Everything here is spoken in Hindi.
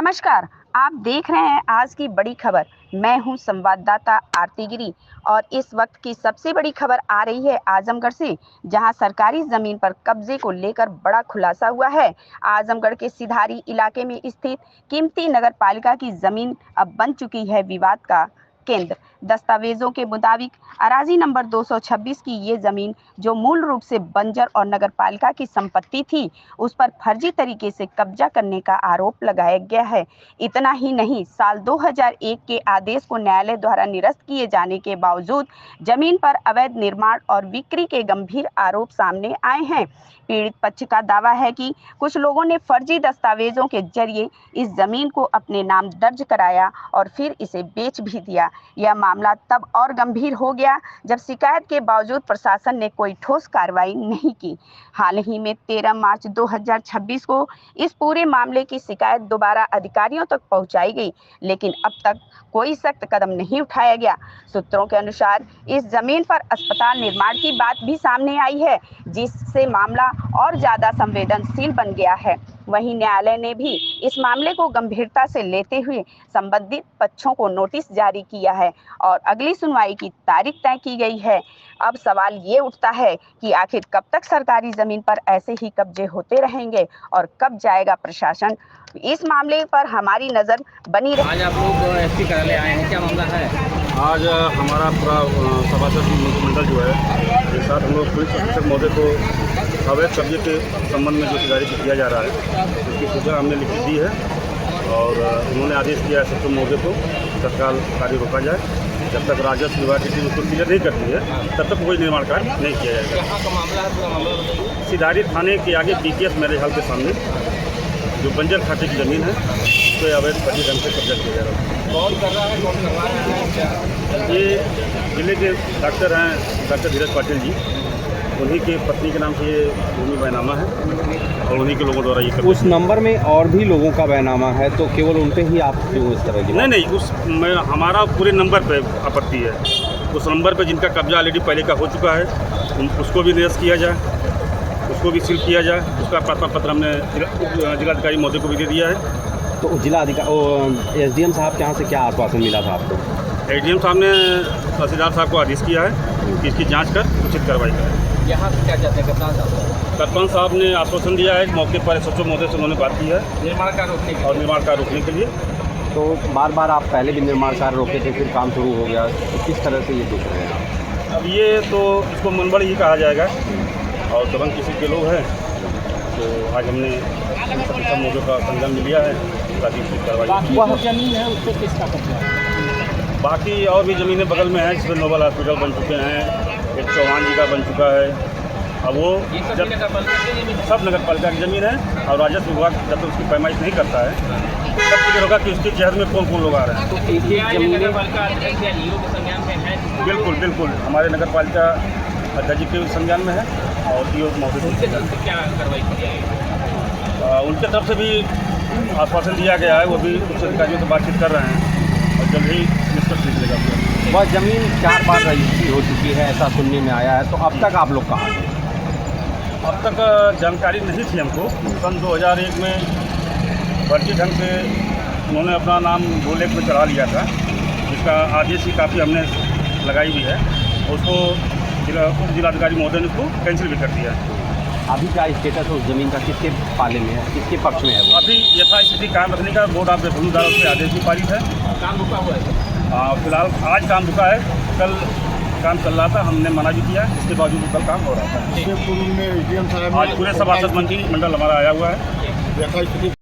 नमस्कार। आप देख रहे हैं आज की बड़ी खबर। मैं हूं संवाददाता आरती गिरी और इस वक्त की सबसे बड़ी खबर आ रही है आजमगढ़ से, जहां सरकारी जमीन पर कब्जे को लेकर बड़ा खुलासा हुआ है। आजमगढ़ के सिधारी इलाके में स्थित कीमती नगर पालिका की जमीन अब बन चुकी है विवाद का केंद्र। दस्तावेजों के मुताबिक अराजी नंबर 226 की ये जमीन, जो मूल रूप से बंजर और नगर पालिका की संपत्ति थी, उस पर फर्जी तरीके से कब्जा करने का आरोप लगाया गया है। इतना ही नहीं, साल 2001 के आदेश को न्यायालय द्वारा निरस्त किए जाने के बावजूद जमीन पर अवैध निर्माण और बिक्री के गंभीर आरोप सामने आए हैं। पीड़ित पक्ष का दावा है कि कुछ लोगों ने फर्जी दस्तावेजों के जरिए इस जमीन को अपने नाम दर्ज कराया और फिर इसे बेच भी दिया। यह मामला तब और गंभीर हो गया जब शिकायत के बावजूद प्रशासन ने कोई ठोस कार्रवाई नहीं की। हाल ही में 13 मार्च 2026 को इस पूरे मामले की शिकायत दोबारा अधिकारियों तक पहुंचाई गई, लेकिन अब तक कोई सख्त कदम नहीं उठाया गया। सूत्रों के अनुसार इस जमीन पर अस्पताल निर्माण की बात भी सामने आई है, जिससे मामला और ज्यादा संवेदनशील बन गया है। वहीं न्यायालय ने भी इस मामले को गंभीरता से लेते हुए संबंधित पक्षों को नोटिस जारी किया है और अगली सुनवाई की तारीख तय की गई है। अब सवाल ये उठता है कि आखिर कब तक सरकारी जमीन पर ऐसे ही कब्जे होते रहेंगे और कब जाएगा प्रशासन। इस मामले पर हमारी नजर बनी रही। आज आप लोग एसपी कार्यालय आए हैं, क्या मामला है? आज हमारा पूरा सभासद मंत्रिमंडल जो है के साथ हम लोग पुलिस अधीक्षक महोदय को अवैध कब्जे के संबंध में जो सिधारी किया जा रहा है उसकी सूचना हमने लिखित दी है और उन्होंने आदेश किया है सचिव महोदय को तत्काल कार्य रोका जाए। जब तक राजस्व विभाग की टीम उसको क्लियर नहीं करती है तब तक कोई निर्माण कार्य नहीं किया जाएगा। कहाँ का मामला है? पूरा मामला बताइए। सिधारी थाने के आगे BKS मैरिज हॉल के सामने जो बंजर खाते की ज़मीन है उस पर अवैध फर्जी ढंग से कब्जा किया जा रहा है। कौन कर रहा है, कौन करवा रहा है, क्या? ये जिले के डॉक्टर हैं, डॉक्टर धीरज पाटिल जी, उन्हीं के पत्नी के नाम से ये भूमि बैनामा है और उन्हीं के लोगों द्वारा ये उस नंबर में और भी लोगों का बैनामा है, तो केवल उन पे ही आप क्यों इस तरह की? नहीं, उस में हमारा पूरे नंबर पे आपत्ति है। उस नंबर पे जिनका कब्जा ऑलरेडी पहले का हो चुका है उसको भी निरस्त किया जाए, उसको भी सील किया जाए। उसका प्रार्थना पत्र हमने जिलाधिकारी महोदय को भी दे दिया है। तो जिला अधिकारी SDM साहब के यहाँ से क्या आश्वासन मिला था आपको? ADM साहब ने तहसीलदार साहब को आदेश किया है कि इसकी जाँच कर उचित कार्रवाई करें। यहाँ से क्या चाहते हैं, कप्तान साहब? कप्तान साहब ने आश्वासन दिया है, मौके पर SHO महोदय से उन्होंने बात की है निर्माण कार्य रोकने के और निर्माण कार्य रोकने के लिए। तो बार बार आप पहले भी निर्माण कार्य रोके थे, फिर काम शुरू हो गया, तो किस तरह से ये देख रहे हैं? अब ये तो इसको मनबड़ ही कहा जाएगा और दबंग किसी के लोग हैं। तो आज हमने सब मौके का संज्ञान लिया है ताकि उसकी कार्रवाई। वह जमीन है उस पर किसका कब्जा है? बाकी और भी ज़मीनें बगल में हैं, जिसमें नोबल हॉस्पिटल बन चुके हैं, एक चौहान जी का बन चुका है। अब वो जब सब नगर पालिका की ज़मीन है और राजस्व विभाग जब तक उसकी पैमाइश नहीं करता है तब तक होगा कि उसके शहर में कौन कौन लोग आ रहे हैं। तो एक जमीन बिल्कुल हमारे नगर पालिका अध्यक्ष जी के संज्ञान में है और DO महोदय क्या कार्रवाई की जाएगी? उनके तरफ से भी आश्वासन दिया गया है, वो भी उच्च अधिकारियों से बातचीत कर रहे हैं और जल्द ही निष्कर्ष निकलेगा। वह जमीन 4 बार रजिस्ट्री हो चुकी है, ऐसा सुनने में आया है। तो अब तक आप लोग कहाँ हैं? अब तक जानकारी नहीं थी हमको। सन 2001 में फर्जी ढंग से उन्होंने अपना नाम भूलेख में चढ़ा लिया था, जिसका आदेश की काफ़ी हमने लगाई भी है। उसको जिलाधिकारी महोदय ने उसको कैंसिल भी कर दिया है। अभी क्या स्टेटस है उस जमीन का, किसके पाले में है, किसके पक्ष में है वो? अभी यथास्थिति कायम रखने का बोर्ड ऑफ रेवेन्यू द्वारा उसमें आदेश भी पारित है। काम रुका हुआ है? फिलहाल आज काम रुका है, कल काम चल रहा था, हमने मना भी किया, इसके बावजूद कल काम हो रहा था। पूर्व में ADM साहब आज पूरे सभासद मंत्रिमंडल हमारा आया हुआ है।